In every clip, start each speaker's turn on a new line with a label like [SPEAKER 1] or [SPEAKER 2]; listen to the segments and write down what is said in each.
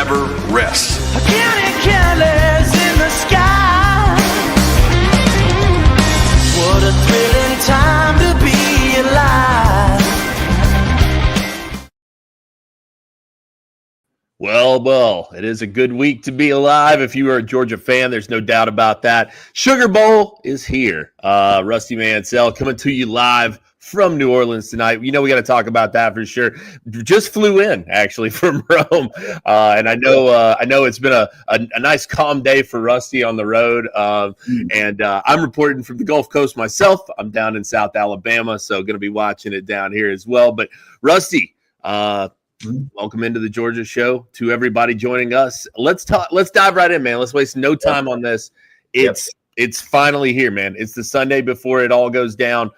[SPEAKER 1] never rests.
[SPEAKER 2] Careless in the sky. What a thrilling time to be alive.
[SPEAKER 3] Well, it is a good week to be alive. If you are a Georgia fan, there's no doubt about that. Sugar Bowl is here. Rusty Mansell coming to you live from New Orleans tonight. You know, we got to talk about that for sure. Just flew in actually from Rome, and I know it's been a nice calm day for Rusty on the road. And I'm reporting from the Gulf Coast myself. I'm down in South Alabama, so going to be watching it down here as well. But Rusty, welcome into the Georgia show. To everybody joining us, let's dive right in, man. Let's waste no time on this. It's finally here, man. It's the Sunday before it all goes down.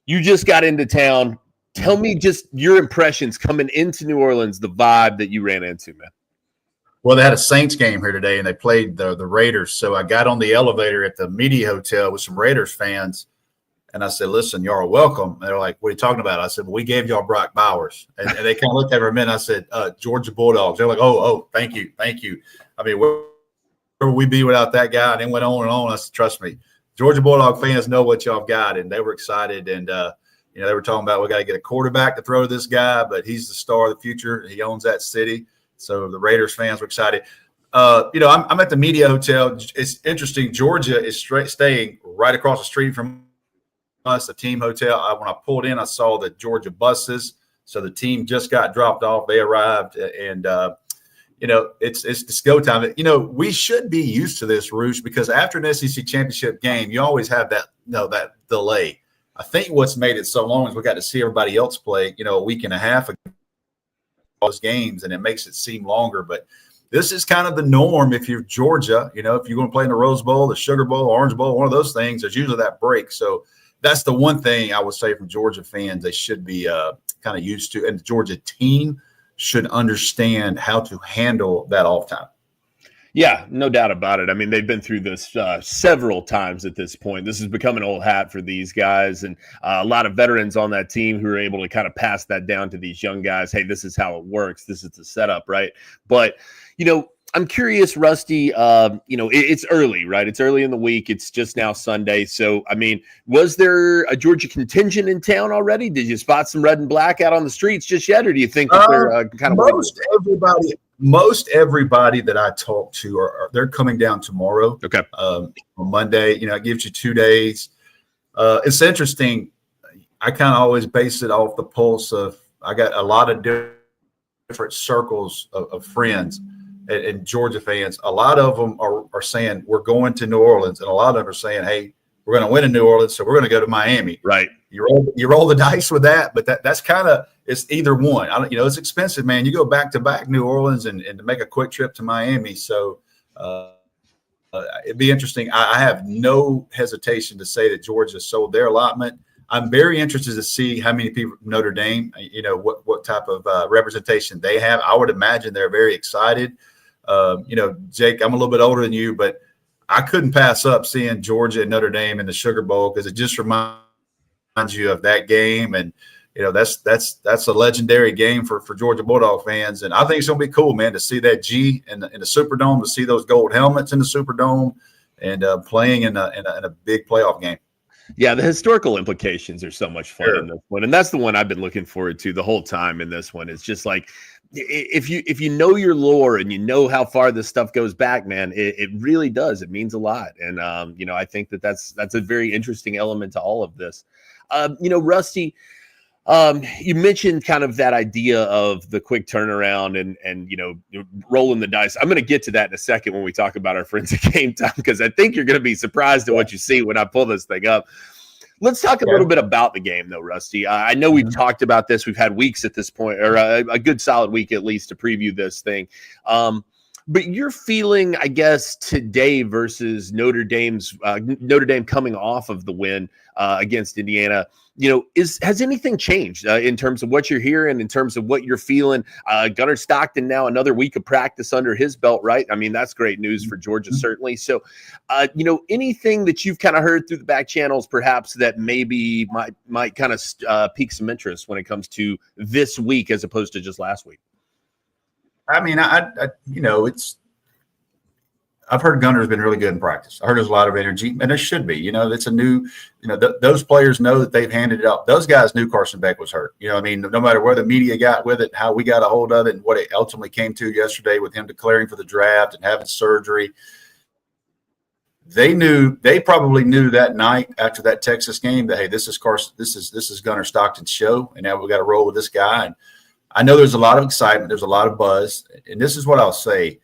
[SPEAKER 3] You just got into town. Tell me just your impressions coming into New Orleans, the vibe that you ran into, man.
[SPEAKER 4] Well, they had a Saints game here today, and they played the Raiders. So I got on the elevator at the media hotel with some Raiders fans, and I said, listen, y'all are welcome. And they're like, what are you talking about? I said, well, we gave y'all Brock Bowers. And they kind of looked at me for a minute. I said, Georgia Bulldogs. They're like, oh, thank you. I mean, where would we be without that guy? And it went on and on. I said, trust me. Georgia Bulldog fans know what y'all got, and they were excited. And, they were talking about we got to get a quarterback to throw to this guy, but he's the star of the future. He owns that city. So the Raiders fans were excited. I'm at the media hotel. It's interesting. Georgia is staying right across the street from us, the team hotel. When I pulled in, I saw the Georgia buses. So the team just got dropped off. They arrived, and it's go time. We should be used to this, Roosh, because after an SEC championship game, you always have that delay. I think what's made it so long is we got to see everybody else play, a week and a half ago, those games, and it makes it seem longer. But this is kind of the norm if you're Georgia. If you're going to play in the Rose Bowl, the Sugar Bowl, Orange Bowl, one of those things, there's usually that break. So that's the one thing I would say from Georgia fans they should be kind of used to, and the Georgia team should understand how to handle that off time.
[SPEAKER 3] Yeah, no doubt about it. I mean, they've been through this several times at this point. This has become an old hat for these guys, and a lot of veterans on that team who are able to kind of pass that down to these young guys. Hey, this is how it works. This is the setup, right? But, I'm curious, Rusty, it's early, right? It's early in the week. It's just now Sunday. So, I mean, was there a Georgia contingent in town already? Did you spot some red and black out on the streets just yet? Or do you think that they're kind of
[SPEAKER 4] most everybody that I talk to they're coming down tomorrow. Okay. On Monday, it gives you 2 days. It's interesting. I kind of always base it off the pulse of, I got a lot of different circles of friends and Georgia fans. A lot of them are saying we're going to New Orleans, and a lot of them are saying, hey, we're going to win in New Orleans, so we're going to go to Miami. Right. You roll the dice with that, but that's kind of, it's either one. It's expensive, man. You go back to back New Orleans and to make a quick trip to Miami. So it'd be interesting. I have no hesitation to say that Georgia sold their allotment. I'm very interested to see how many people from Notre Dame, what type of representation they have. I would imagine they're very excited. Jake, I'm a little bit older than you, but I couldn't pass up seeing Georgia and Notre Dame in the Sugar Bowl because it just reminds you of that game. And, that's a legendary game for Georgia Bulldog fans. And I think it's going to be cool, man, to see that G in the Superdome, to see those gold helmets in the Superdome and playing in a big playoff game.
[SPEAKER 3] Yeah, the historical implications are so much fun in this one. And that's the one I've been looking forward to the whole time in this one. It's just like, if you know your lore and you know how far this stuff goes back, man, it really does. It means a lot. And, I think that's a very interesting element to all of this. Rusty, you mentioned kind of that idea of the quick turnaround and rolling the dice. I'm going to get to that in a second when we talk about our friends at Game Time, because I think you're going to be surprised at what you see when I pull this thing up. Let's talk a little bit about the game, though, Rusty. I know we've talked about this. We've had weeks at this point, or a good solid week at least, to preview this thing. But you're feeling, I guess, today versus Notre Dame coming off of the win against Indiana. Has anything changed in terms of what you're hearing, in terms of what you're feeling? Gunnar Stockton now another week of practice under his belt, right? I mean, that's great news for Georgia, certainly. So, anything that you've kind of heard through the back channels, perhaps that maybe might kind of pique some interest when it comes to this week as opposed to just last week?
[SPEAKER 4] I mean, I've heard Gunner's been really good in practice. I heard there's a lot of energy, and there should be. It's a new. Those players know that they've handed it up. Those guys knew Carson Beck was hurt. I mean, no matter where the media got with it, how we got a hold of it, and what it ultimately came to yesterday with him declaring for the draft and having surgery. They probably knew that night after that Texas game that, hey, this is Gunner Stockton's show, and now we got to roll with this guy. And I know there's a lot of excitement, there's a lot of buzz, and this is what I'll say.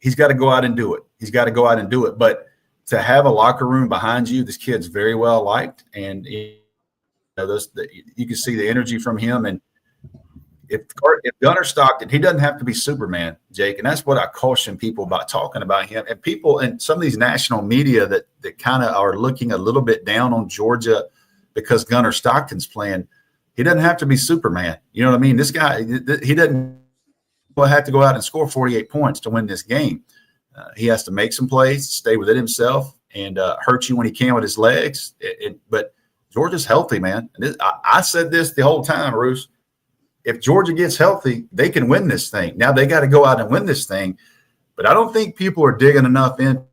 [SPEAKER 4] He's got to go out and do it. He's got to go out and do it. But to have a locker room behind you, this kid's very well liked, and you can see the energy from him. And if Gunner Stockton, he doesn't have to be Superman, Jake, and that's what I caution people about talking about him. And people and some of these national media that kind of are looking a little bit down on Georgia because Gunner Stockton's playing. He doesn't have to be Superman. You know what I mean? This guy, he doesn't have to go out and score 48 points to win this game. He has to make some plays, stay within himself, and hurt you when he can with his legs. But Georgia's healthy, man. I said this the whole time, Bruce. If Georgia gets healthy, they can win this thing. Now they got to go out and win this thing. But I don't think people are digging enough into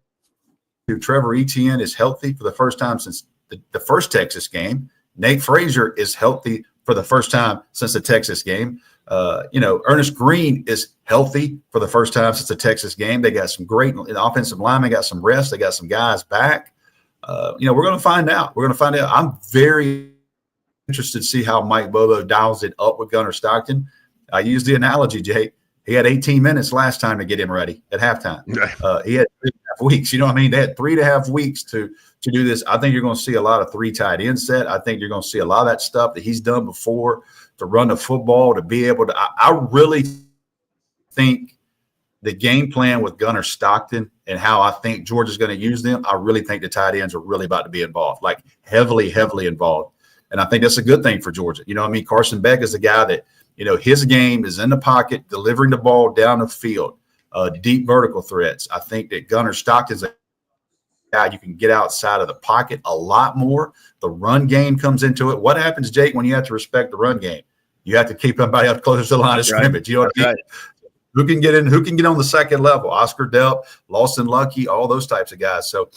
[SPEAKER 4] Trevor Etienne is healthy for the first time since the first Texas game. Nate Frazier is healthy for the first time since the Texas game. Ernest Green is healthy for the first time since the Texas game. They got some great offensive linemen, got some rest. They got some guys back. We're going to find out. I'm very interested to see how Mike Bobo dials it up with Gunner Stockton. I used the analogy, Jake. He had 18 minutes last time to get him ready at halftime. He had 3.5 weeks. You know what I mean? They had 3.5 weeks to do this. I think you're going to see a lot of 3 tight end set. I think you're going to see a lot of that stuff that he's done before to run the football, to be able to. I really think the game plan with Gunner Stockton and how I think Georgia's going to use them, I really think the tight ends are really about to be involved, like heavily, heavily involved. And I think that's a good thing for Georgia. You know what I mean? Carson Beck is a guy that, his game is in the pocket, delivering the ball down the field, deep vertical threats. I think that Gunner Stockton's a guy you can get outside of the pocket a lot more. The run game comes into it. What happens, Jake, when you have to respect the run game? You have to keep somebody up close to the line of scrimmage. You know what I mean? Right. Who can get in? Who can get on the second level? Oscar Delp, Lawson Lucky, all those types of guys. So,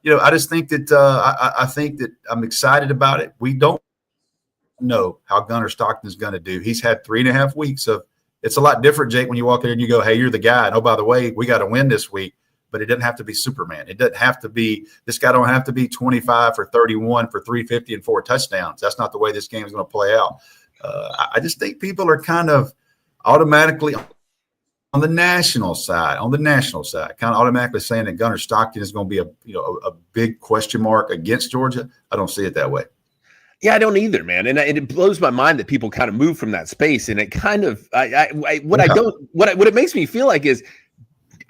[SPEAKER 4] I just think that I think that I'm excited about it. We don't know how Gunner Stockton is going to do. He's had 3.5 weeks of. It's a lot different, Jake, when you walk in and you go, "Hey, you're the guy." And oh, by the way, we got to win this week. But it doesn't have to be Superman. It doesn't have to be. This guy don't have to be 25 for 31 for 350 and 4 touchdowns. That's not the way this game is going to play out. I just think people are kind of automatically on the national side, kind of automatically saying that Gunner Stockton is going to be a big question mark against Georgia. I don't see it that way.
[SPEAKER 3] Yeah, I don't either, man. And it blows my mind that people kind of move from that space. And it kind of, what it makes me feel like is,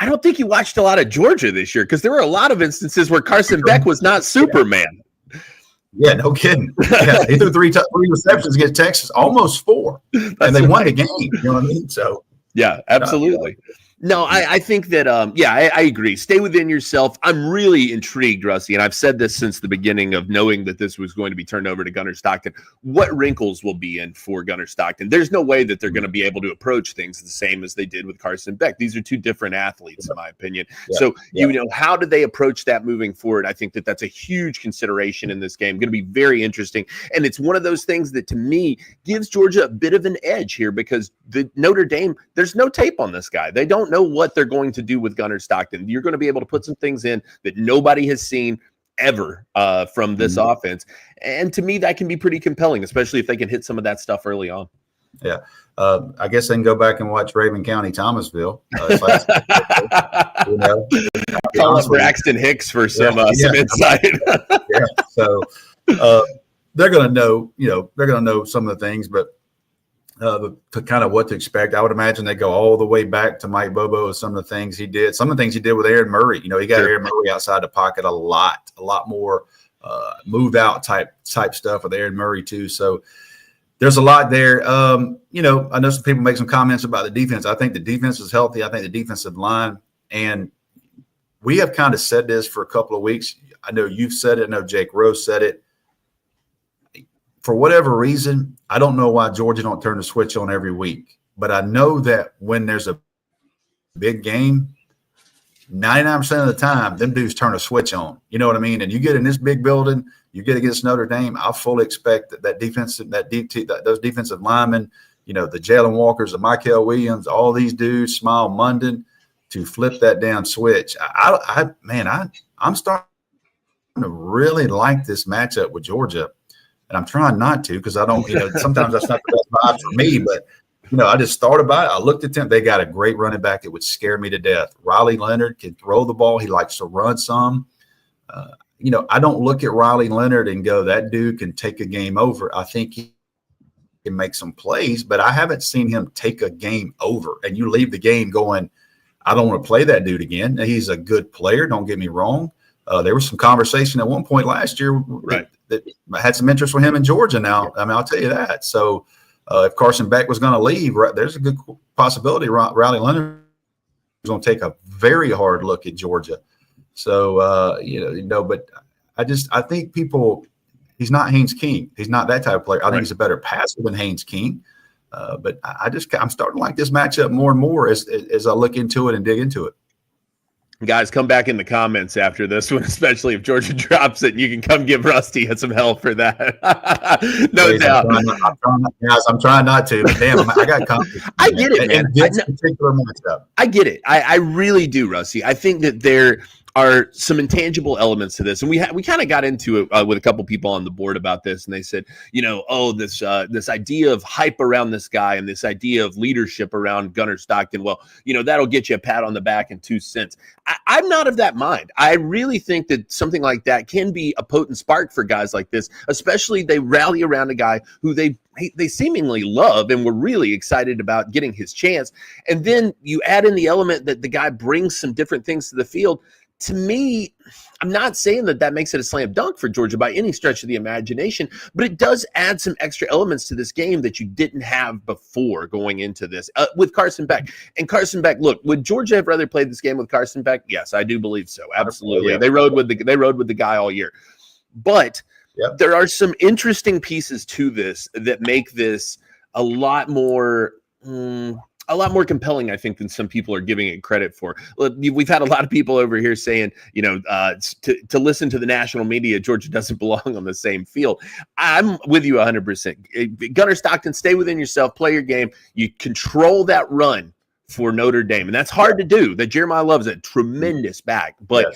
[SPEAKER 3] I don't think you watched a lot of Georgia this year because there were a lot of instances where Carson Beck was not Superman.
[SPEAKER 4] Yeah, no kidding. Yeah, he threw 3 receptions against Texas, almost 4, and they won the game. You know what I mean? So
[SPEAKER 3] yeah, absolutely. No, I think that, I agree. Stay within yourself. I'm really intrigued, Rusty, and I've said this since the beginning of knowing that this was going to be turned over to Gunner Stockton. What wrinkles will be in for Gunner Stockton? There's no way that they're going to be able to approach things the same as they did with Carson Beck. These are 2 different athletes, in my opinion. Yeah. So, how do they approach that moving forward? I think that that's a huge consideration in this game. Going to be very interesting. And it's one of those things that, to me, gives Georgia a bit of an edge here because the Notre Dame, there's no tape on this guy. They don't know what they're going to do with Gunner Stockton. You're going to be able to put some things in that nobody has seen ever from this offense. And to me, that can be pretty compelling, especially if they can hit some of that stuff early on.
[SPEAKER 4] Yeah. I guess they can go back and watch Raven County, Thomasville.
[SPEAKER 3] Call up Braxton Hicks for some insight.
[SPEAKER 4] Yeah. So they're going to know, some of the things, but to kind of what to expect. I would imagine they go all the way back to Mike Bobo and some of the things he did. Some of the things he did with Aaron Murray. He got Aaron Murray outside the pocket a lot more move out type stuff with Aaron Murray too. So there's a lot there. I know some people make some comments about the defense. I think the defense is healthy. I think the defensive line, and we have kind of said this for a couple of weeks. I know you've said it. I know Jake Rose said it. For whatever reason, I don't know why Georgia don't turn the switch on every week, but I know that when there's a big game, 99% of the time, them dudes turn a switch on. You know what I mean? And you get in this big building, you get against Notre Dame, I fully expect that those defensive linemen, the Jalen Walkers, the Michael Williams, all these dudes, Smile Munden, to flip that damn switch. I'm starting to really like this matchup with Georgia, and I'm trying not to because I don't. Sometimes that's not the best vibe for me, but. I just thought about it. I looked at them. They got a great running back. It would scare me to death. Riley Leonard can throw the ball. He likes to run some. I don't look at Riley Leonard and go, that dude can take a game over. I think he can make some plays, but I haven't seen him take a game over. And you leave the game going, I don't want to play that dude again. He's a good player. Don't get me wrong. There was some conversation at one point last year that had some interest with him in Georgia now. I mean, I'll tell you that. So, if Carson Beck was going to leave, there's a good possibility Riley Leonard is going to take a very hard look at Georgia. So, but I think he's not Haynes King. He's not that type of player. I think he's a better passer than Haynes King. But I'm starting to like this matchup more and more as I look into it and dig into it.
[SPEAKER 3] Guys, come back in the comments after this one, especially if Georgia drops it. You can come give Rusty some help for that. No doubt.
[SPEAKER 4] I'm trying not to, but damn, I got confidence.
[SPEAKER 3] I get it, man.
[SPEAKER 4] This particular matchup.
[SPEAKER 3] I get it. I really do, Rusty. I think that there are some intangible elements to this, and we kind of got into it with a couple people on the board about this, and they said, this idea of hype around this guy and this idea of leadership around Gunnar Stockton. Well, that'll get you a pat on the back and 2 cents. I'm not of that mind. I really think that something like that can be a potent spark for guys like this, especially they rally around a guy who they seemingly love and were really excited about getting his chance. And then you add in the element that the guy brings some different things to the field. To me, I'm not saying that makes it a slam dunk for Georgia by any stretch of the imagination, but it does add some extra elements to this game that you didn't have before going into this with Carson Beck. And Carson Beck, look, would Georgia have rather played this game with Carson Beck? Yes, I do believe so. Absolutely. Yeah. They rode with the guy all year. But there are some interesting pieces to this that make this a lot more compelling, I think, than some people are giving it credit for. We've had a lot of people over here saying, to listen to the national media, Georgia doesn't belong on the same field. I'm with you 100%. Gunnar Stockton, stay within yourself, play your game. You control that run for Notre Dame, and that's hard to do. That Jeremiah Love's a tremendous back, but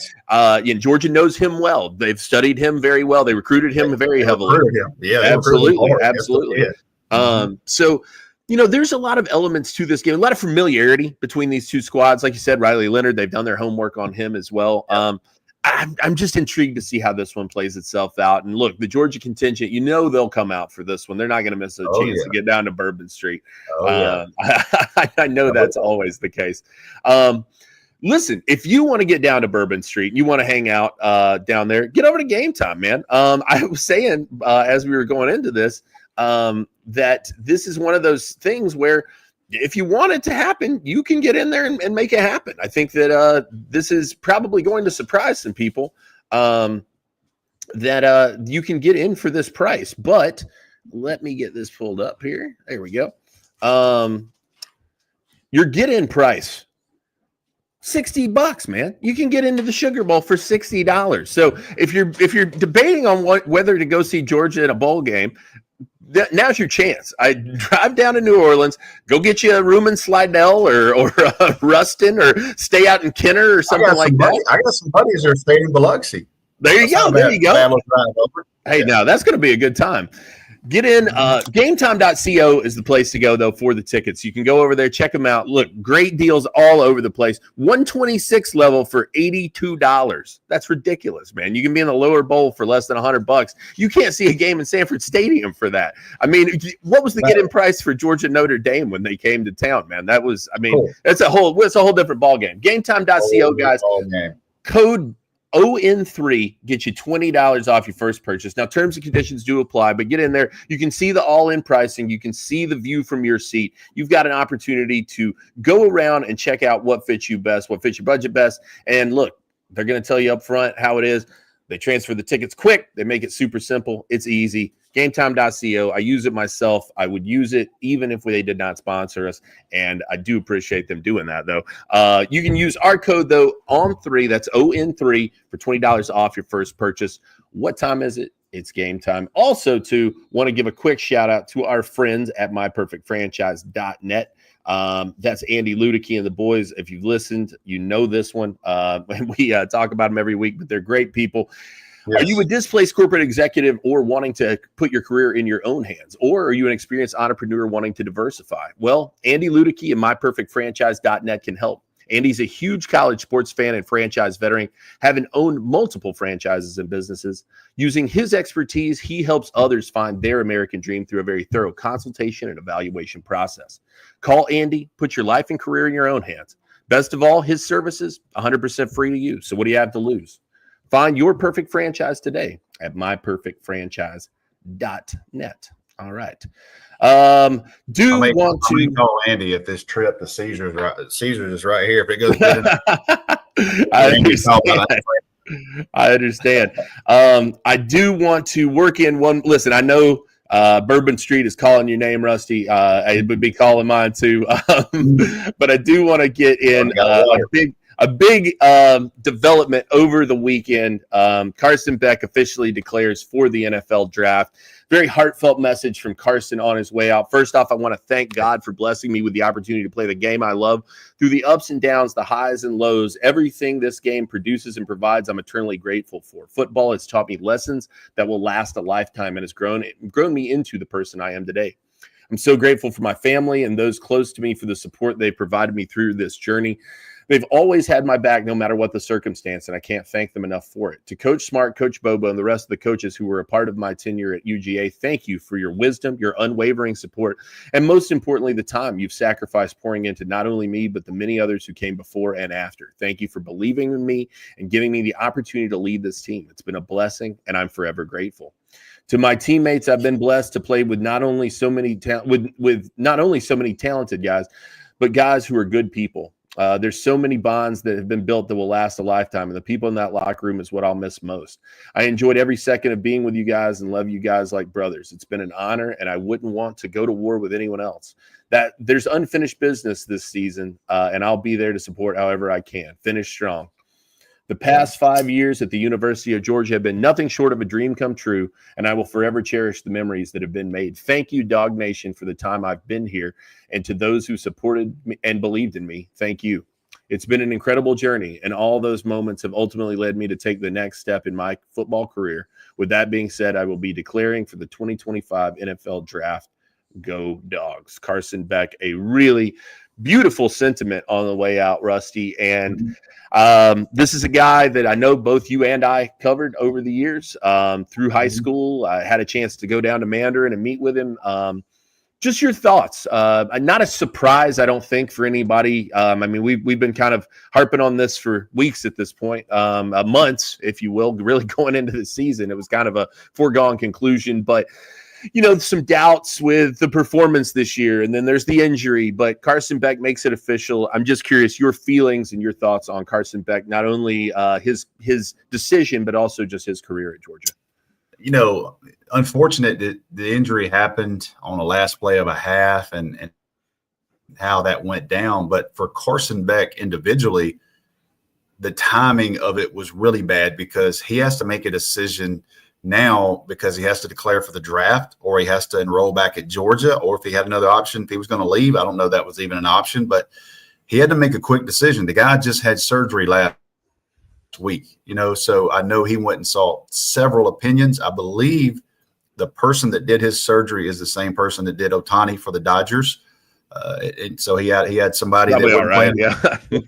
[SPEAKER 3] Georgia knows him well. They've studied him very well. They recruited him very heavily.
[SPEAKER 4] Yeah,
[SPEAKER 3] absolutely. So. There's a lot of elements to this game, a lot of familiarity between these two squads. Like you said, Riley Leonard, they've done their homework on him as well. I'm just intrigued to see how this one plays itself out. And look, the Georgia contingent, they'll come out for this one. They're not going to miss a chance to get down to Bourbon Street. I know that's always the case. Listen, if you want to get down to Bourbon Street and you want to hang out down there, get over to Game Time, man. I was saying as we were going into this, that this is one of those things where if you want it to happen, you can get in there and make it happen. I think that this is probably going to surprise some people that you can get in for this price. But let me get this pulled up here. There we go. Your get-in price, $60, man. You can get into the Sugar Bowl for $60. So if you're debating on whether to go see Georgia in a bowl game, now's your chance. I drive down to New Orleans, go get you a room in Slidell or Ruston, or stay out in Kenner or something like that.
[SPEAKER 4] I got some buddies that are staying in Biloxi.
[SPEAKER 3] There you go. Hey, now that's going to be a good time. Get in. GameTime.co is the place to go, though, for the tickets. You can go over there, check them out. Look, great deals all over the place. 126 level for $82. That's ridiculous, man. You can be in the lower bowl for less than $100. You can't see a game in Sanford Stadium for that. I mean, what was the get-in price for Georgia Notre Dame when they came to town, man? That was, it's a whole different ball game. GameTime.co, guys. Code ON3 gets you $20 off your first purchase. Now, terms and conditions do apply, but get in there. You can see the all-in pricing. You can see the view from your seat. You've got an opportunity to go around and check out what fits you best, what fits your budget best. And look, they're going to tell you up front how it is. They transfer the tickets quick. They make it super simple. It's easy. GameTime.co. I use it myself. I would use it even if they did not sponsor us, and I do appreciate them doing that, though. You can use our code, though, ON3, that's ON3, for $20 off your first purchase. What time is it? It's game time. Also, to want to give a quick shout out to our friends at myperfectfranchise.net. That's Andy Ludicky and the boys. If you've listened, you know this one. We talk about them every week, but they're great people. Yes. Are you a displaced corporate executive or wanting to put your career in your own hands? Or are you an experienced entrepreneur wanting to diversify? Well, Andy Ludicky and myperfectfranchise.net can help. Andy's a huge college sports fan and franchise veteran, having owned multiple franchises and businesses. Using his expertise, he helps others find their American dream through a very thorough consultation and evaluation process. Call Andy, put your life and career in your own hands. Best of all, his services, 100% free to use. So what do you have to lose? Find your perfect franchise today at myperfectfranchise.net. All right. Want to
[SPEAKER 4] call Andy if this trip to Caesars is right here. If it goes good
[SPEAKER 3] I understand. I do want to work in one. Listen, I know Bourbon Street is calling your name, Rusty. I would be calling mine too. But I do want to get in a big development over the weekend. Carson Beck officially declares for the NFL draft. Very heartfelt message from Carson on his way out. First off, I want to thank God for blessing me with the opportunity to play the game I love. Through the ups and downs, the highs and lows, everything this game produces and provides, I'm eternally grateful for. Football has taught me lessons that will last a lifetime and has grown me into the person I am today. I'm so grateful for my family and those close to me for the support they provided me through this journey. They've always had my back no matter what the circumstance, and I can't thank them enough for it. To Coach Smart, Coach Bobo, and the rest of the coaches who were a part of my tenure at UGA, thank you for your wisdom, your unwavering support, and most importantly, the time you've sacrificed pouring into not only me, but the many others who came before and after. Thank you for believing in me and giving me the opportunity to lead this team. It's been a blessing, and I'm forever grateful. To my teammates, I've been blessed to play with not only so many talented guys, but guys who are good people. There's so many bonds that have been built that will last a lifetime, and the people in that locker room is what I'll miss most. I enjoyed every second of being with you guys and love you guys like brothers. It's been an honor, and I wouldn't want to go to war with anyone else. That there's unfinished business this season, and I'll be there to support however I can. Finish strong. The past 5 years at the University of Georgia have been nothing short of a dream come true, and I will forever cherish the memories that have been made. Thank you, Dog Nation, for the time I've been here, and to those who supported me and believed in me, thank you. It's been an incredible journey, and all those moments have ultimately led me to take the next step in my football career. With that being said, I will be declaring for the 2025 NFL Draft. Go Dogs. Carson Beck, a really beautiful sentiment on the way out, Rusty. And this is a guy that I know both you and I covered over the years through high school. I had a chance to go down to Mandarin and meet with him. Just your thoughts. Not a surprise, I don't think, for anybody. I mean, we've been kind of harping on this for weeks at this point, months, if you will, really going into the season. It was kind of a foregone conclusion, but some doubts with the performance this year, and then there's the injury, but Carson Beck makes it official. I'm just curious your feelings and your thoughts on Carson Beck, not only his decision, but also just his career at Georgia.
[SPEAKER 4] Unfortunate that the injury happened on the last play of a half and how that went down. But for Carson Beck individually, the timing of it was really bad because he has to make a decision now because he has to declare for the draft, or he has to enroll back at Georgia, or if he had another option, if he was going to leave. I don't know that was even an option, but he had to make a quick decision. The guy just had surgery last week, so I know he went and saw several opinions. I believe the person that did his surgery is the same person that did Ohtani for the Dodgers. And so he had somebody
[SPEAKER 3] probably
[SPEAKER 4] that
[SPEAKER 3] all right, yeah.
[SPEAKER 4] He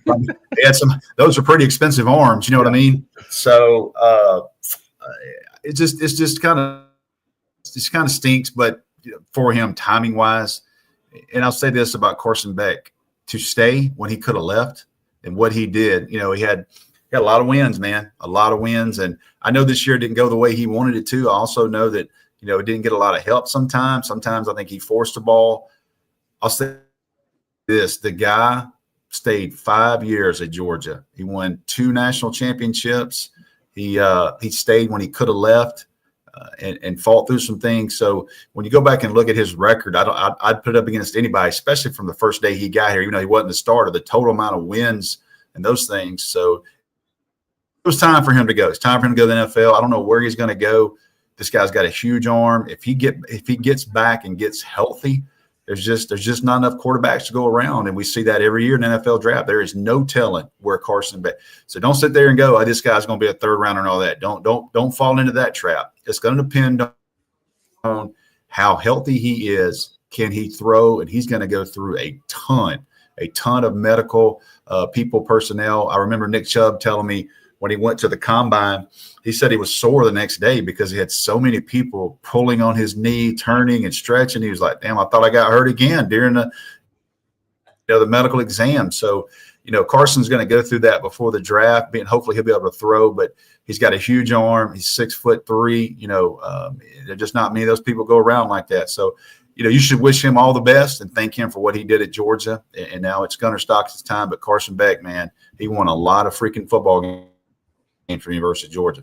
[SPEAKER 4] had those are pretty expensive arms, what I mean? So it just kind of stinks, but for him timing wise, and I'll say this about Carson Beck, to stay when he could have left and what he did, he had a lot of wins, man, a lot of wins. And I know this year didn't go the way he wanted it to. I also know that, it didn't get a lot of help sometimes. Sometimes I think he forced the ball. I'll say this, the guy stayed 5 years at Georgia. He won 2 national championships. He stayed when he could have left. and fought through some things. So when you go back and look at his record, I'd put it up against anybody, especially from the first day he got here. Even though he wasn't the starter, the total amount of wins and those things. So it was time for him to go. It's time for him to go to the NFL. I don't know where he's going to go. This guy's got a huge arm. If he gets back and gets healthy, there's just not enough quarterbacks to go around, and we see that every year in the NFL draft. There is no telling where Carson Beck. So don't sit there and go, "Oh, this guy's going to be a third rounder" and all that. Don't fall into that trap. It's going to depend on how healthy he is. Can he throw? And he's going to go through a ton of medical personnel. I remember Nick Chubb telling me when he went to the combine, he said he was sore the next day because he had so many people pulling on his knee, turning and stretching. He was like, "Damn, I thought I got hurt again during the medical exam." So, Carson's going to go through that before the draft, and hopefully he'll be able to throw, but he's got a huge arm. He's 6'3". There's just not many of those people go around like that. So, you should wish him all the best and thank him for what he did at Georgia. And now it's Gunnar Stockton's time, but Carson Beck, man, he won a lot of freaking football games for the University of Georgia.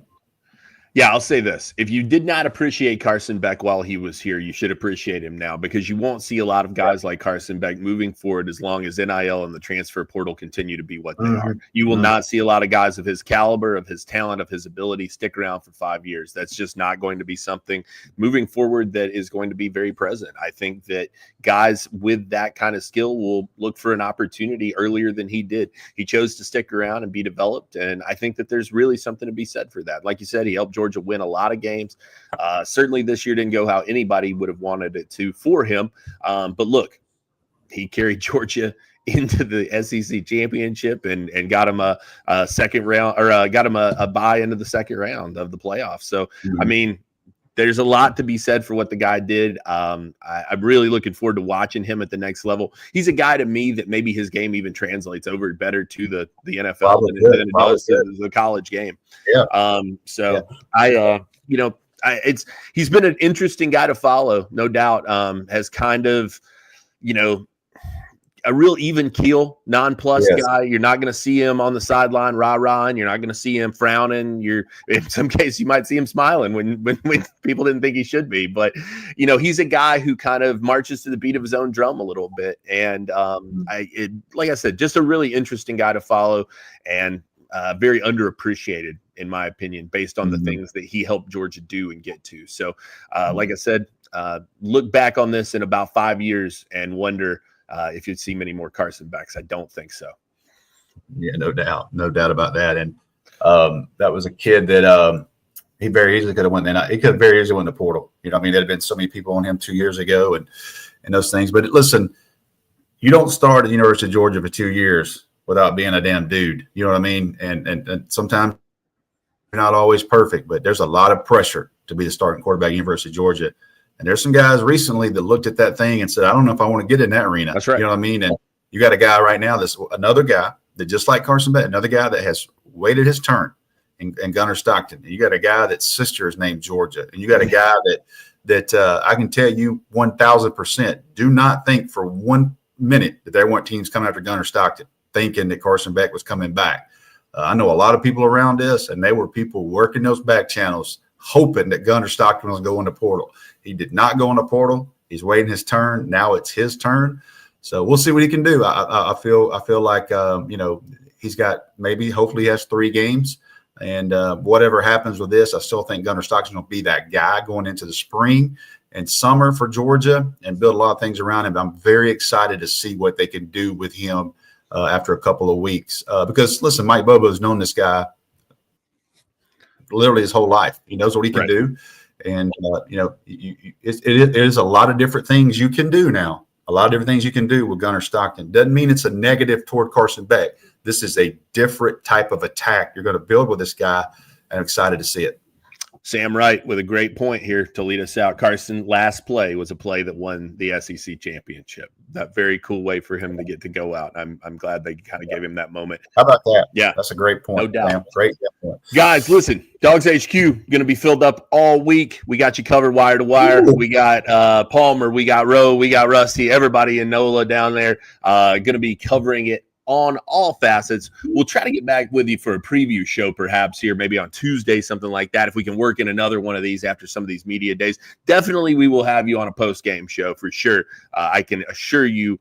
[SPEAKER 3] Yeah, I'll say this. If you did not appreciate Carson Beck while he was here, you should appreciate him now, because you won't see a lot of guys like Carson Beck moving forward as long as NIL and the transfer portal continue to be what they are. You will not see a lot of guys of his caliber, of his talent, of his ability stick around for 5 years. That's just not going to be something moving forward that is going to be very present. I think that guys with that kind of skill will look for an opportunity earlier than he did. He chose to stick around and be developed, and I think that there's really something to be said for that. Like you said, he helped Georgia win a lot of games. Certainly this year didn't go how anybody would have wanted it to for him. But look, he carried Georgia into the SEC championship and got him a second round, or got him a bye into the second round of the playoffs. So, I mean, there's a lot to be said for what the guy did. I'm really looking forward to watching him at the next level. He's a guy to me that maybe his game even translates over better to the NFL than it does to the college game.
[SPEAKER 4] Yeah.
[SPEAKER 3] He's been an interesting guy to follow, no doubt. Has kind of, a real even keel, non-plus guy. You're not going to see him on the sideline rah-rahing. You're not going to see him frowning. In some cases, you might see him smiling when people didn't think he should be. But, he's a guy who kind of marches to the beat of his own drum a little bit. And like I said, just a really interesting guy to follow, and very underappreciated, in my opinion, based on the things that he helped Georgia do and get to. So, like I said, look back on this in about 5 years and wonder if you'd see many more Carson Becks. I don't think so.
[SPEAKER 4] Yeah, no doubt about that. And that was a kid that he very easily could have went in. He could have very easily went in the portal. There'd have been so many people on him 2 years ago and those things. But listen, you don't start at the University of Georgia for 2 years without being a damn dude. You know what I mean? And sometimes you're not always perfect, but there's a lot of pressure to be the starting quarterback at University of Georgia. And there's some guys recently that looked at that thing and said, "I don't know if I want to get in that arena."
[SPEAKER 3] That's right.
[SPEAKER 4] You know what I mean? And you got a guy right now that's another guy that, just like Carson Beck, another guy that has waited his turn, and Gunnar Stockton. You got a guy that's sister is named Georgia, and you got a guy that I can tell you 1,000%, do not think for 1 minute that there weren't teams coming after Gunnar Stockton thinking that Carson Beck was coming back. I know a lot of people around this, and they were people working those back channels hoping that Gunnar Stockton was going to portal. He did not go in the portal. He's waiting his turn. Now it's his turn. So we'll see what he can do. I feel like, he's got, hopefully he has 3 games. And whatever happens with this, I still think Gunnar Stockton's going to be that guy going into the spring and summer for Georgia and build a lot of things around him. I'm very excited to see what they can do with him after a couple of weeks. Because, listen, Mike Bobo has known this guy literally his whole life. He knows what he can do. And, it is a lot of different things you can do now. A lot of different things you can do with Gunnar Stockton. Doesn't mean it's a negative toward Carson Beck. This is a different type of attack you're going to build with this guy. I'm excited to see it.
[SPEAKER 3] Sam Wright with a great point here to lead us out. Carson, last play was a play that won the SEC championship. That very cool way for him to get to go out. I'm glad they kind of gave him that moment.
[SPEAKER 4] How about that?
[SPEAKER 3] Yeah.
[SPEAKER 4] That's a great point.
[SPEAKER 3] No doubt.
[SPEAKER 4] Man. Great point.
[SPEAKER 3] Guys, listen, Dawgs HQ going to be filled up all week. We got you covered wire to wire. We got Palmer, we got Rowe, we got Rusty, everybody in NOLA down there going to be covering it on all facets. We'll try to get back with you for a preview show, perhaps here, maybe on Tuesday, something like that. If we can work in another one of these after some of these media days, definitely we will have you on a post-game show for sure. I can assure you,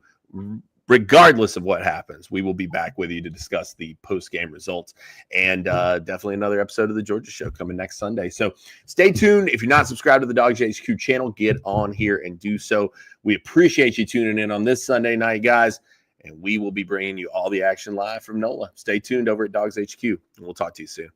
[SPEAKER 3] regardless of what happens, we will be back with you to discuss the post-game results, and definitely another episode of the Georgia Show coming next Sunday. So stay tuned. If you're not subscribed to the Dawgs HQ channel, get on here and do so. We appreciate you tuning in on this Sunday night, guys, and we will be bringing you all the action live from NOLA. Stay tuned over at Dawgs HQ, and we'll talk to you soon.